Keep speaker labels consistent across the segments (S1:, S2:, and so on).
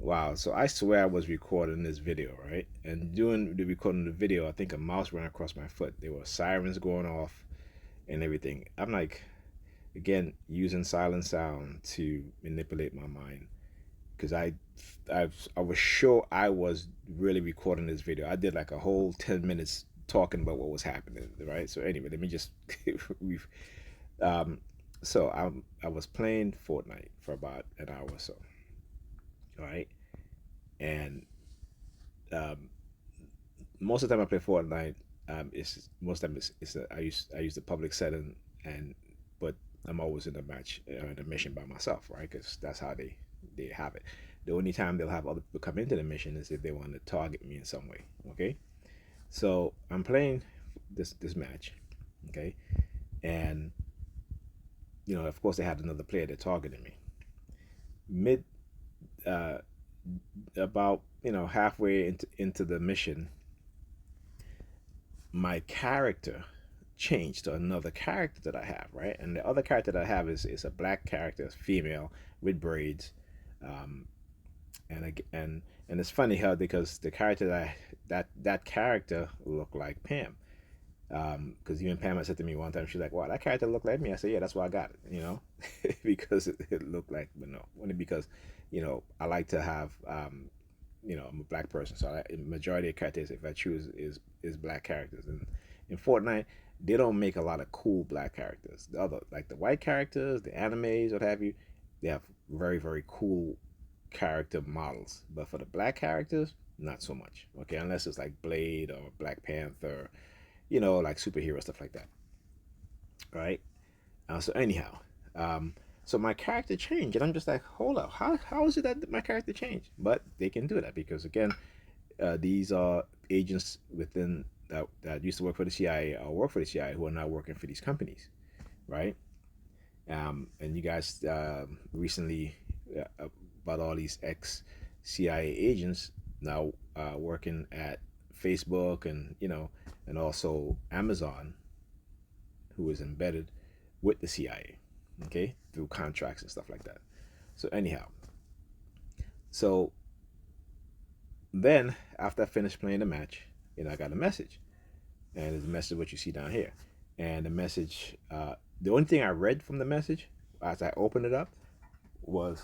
S1: Wow. So I swear I was recording this video, right? And doing the recording of the video, I think a mouse ran across my foot. There were sirens going off and everything. I'm like, again, using silent sound to manipulate my mind because I was sure I was really recording this video. I did like a whole 10 minutes talking about what was happening, right? So anyway, let me just we've um, so I was playing Fortnite for about an hour or so, all right, and um, most of the time I play Fortnite, it's most of the time I use the public setting, and but I'm always in a match in a mission by myself, right? Because that's how they have it. The only time they'll have other people come into the mission is if they want to target me in some way. Okay, so I'm playing this match, okay, and of course they had another player that targeted me mid uh, about halfway into the mission. My character changed to another character that I have, right? And the other character that I have is a black character, female with braids, um, and it's funny how because the character that character looked like Pam, because even Pam had said to me one time, she's like, "Wow, that character looked like me." I said, "Yeah, that's why I got it," because it looked like, but no, only because I like to have I'm a black person, so majority of characters, if I choose, is black characters. And in Fortnite, they don't make a lot of cool black characters. The other, like the white characters, the animes, what have you, they have very very cool character models. But for the black characters, not so much. Okay, unless it's like Blade or Black Panther, like superhero stuff like that. Right. So anyhow, um, so my character changed, and I'm just like, hold up, how is it that my character changed? But they can do that because again, these are agents within that used to work for the CIA or work for the CIA who are now working for these companies, right? And you guys recently about all these ex CIA agents now working at Facebook and and also Amazon, who is embedded with the CIA, okay, through contracts and stuff like that. So anyhow, so then after I finished playing the match, I got a message, and it's a message what you see down here, and the message, the only thing I read from the message as I opened it up was,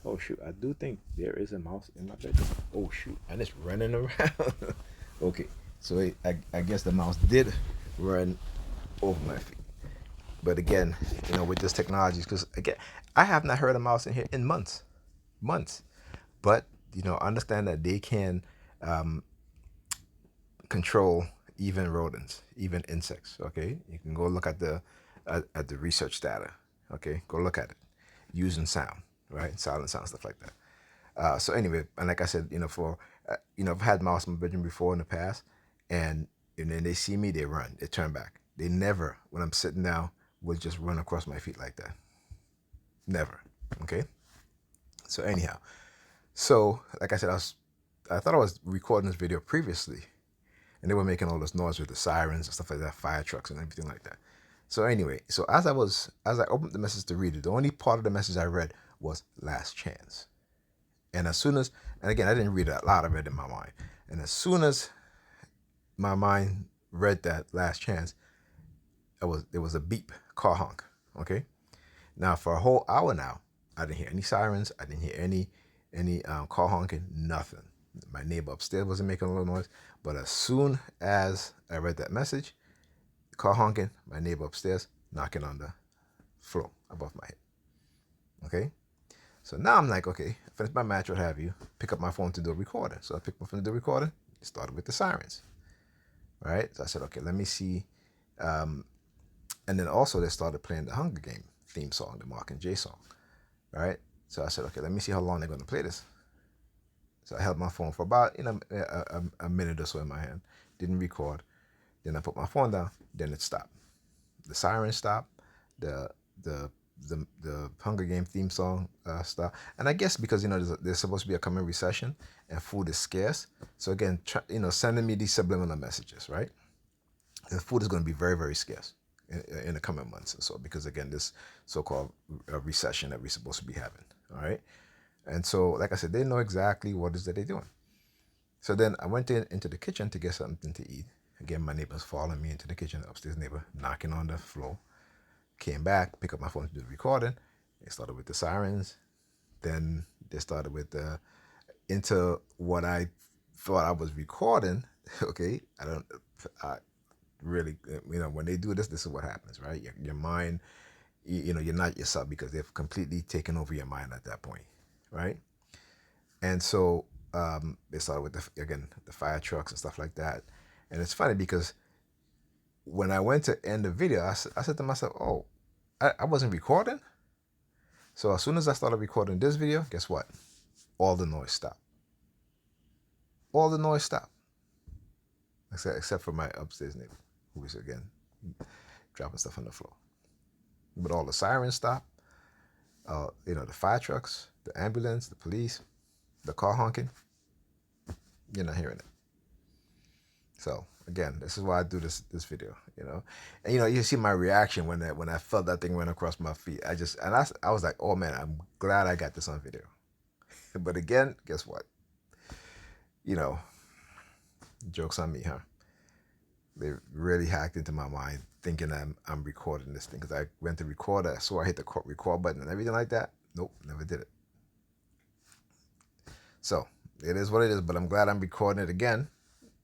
S1: oh shoot, I do think there is a mouse in my bedroom. Oh shoot, and it's running around. Okay, so I guess the mouse did run over my feet. But again, with this technology, because again, I have not heard a mouse in here in months, months. But understand that they can um, control even rodents, even insects. Okay, you can go look at the research data. Okay, go look at it using sound, right? Silent sound, stuff like that. So anyway, and like I said, for I've had mouse in my bedroom before in the past, and then they see me, they run, they turn back. They never, when I'm sitting down, would just run across my feet like that. Never. Okay. So anyhow, so like I said, I thought I was recording this video previously, and they were making all this noise with the sirens and stuff like that, fire trucks and everything like that. So anyway, so as I opened the message to read it, the only part of the message I read was last chance. And as soon as, and again, I didn't read it out loud, I read it in my mind. And as soon as my mind read that last chance, there was a beep, car honk. Okay. Now for a whole hour now, I didn't hear any sirens. I didn't hear any car honking. Nothing. My neighbor upstairs wasn't making a little noise. But as soon as I read that message, car honking, my neighbor upstairs knocking on the floor above my head. Okay. So now I'm like, okay, I finished my match, what have you. Pick up my phone to do a recording. So I picked my phone to do a recording. It started with the sirens. All right. So I said, okay, let me see. And then also they started playing the Hunger Game theme song, the Mark and J song. All right. So I said, okay, let me see how long they're going to play this. So I held my phone for about a minute or so in my hand. Didn't record. Then I put my phone down. Then it stopped. The siren stopped. The the the Hunger Game theme song stopped. And I guess because there's supposed to be a coming recession and food is scarce. So again, sending me these subliminal messages, right? The food is going to be very very scarce in the coming months or so because again this so-called recession that we're supposed to be having. All right. And so, like I said, they know exactly what it is that they're doing. So then I went into the kitchen to get something to eat. Again, my neighbor's following me into the kitchen, upstairs neighbor, knocking on the floor. Came back, pick up my phone to do the recording. They started with the sirens. Then they started with the into what I thought I was recording. Okay, I really, when they do this, this is what happens, right? Your mind, you're not yourself because they've completely taken over your mind at that point, right? And so they started with the fire trucks and stuff like that. And it's funny because when I went to end the video, I said to myself, "Oh, I wasn't recording." So as soon as I started recording this video, guess what? All the noise stopped. All the noise stopped, except for my upstairs neighbor, who was again dropping stuff on the floor. But all the sirens stopped. The fire trucks, the ambulance, the police, the car honking. You're not hearing it. So again, this is why I do this video, and you see my reaction when I felt that thing went across my feet. I was like, oh man, I'm glad I got this on video. But again, guess what? Jokes on me, huh? They really hacked into my mind, thinking I'm recording this thing because I went to record it. So I hit the record button and everything like that. Nope, never did it. So it is what it is. But I'm glad I'm recording it again.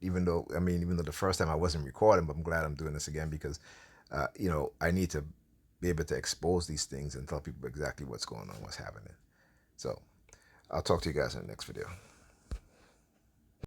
S1: Even though the first time I wasn't recording, but I'm glad I'm doing this again because, I need to be able to expose these things and tell people exactly what's going on, what's happening. So I'll talk to you guys in the next video.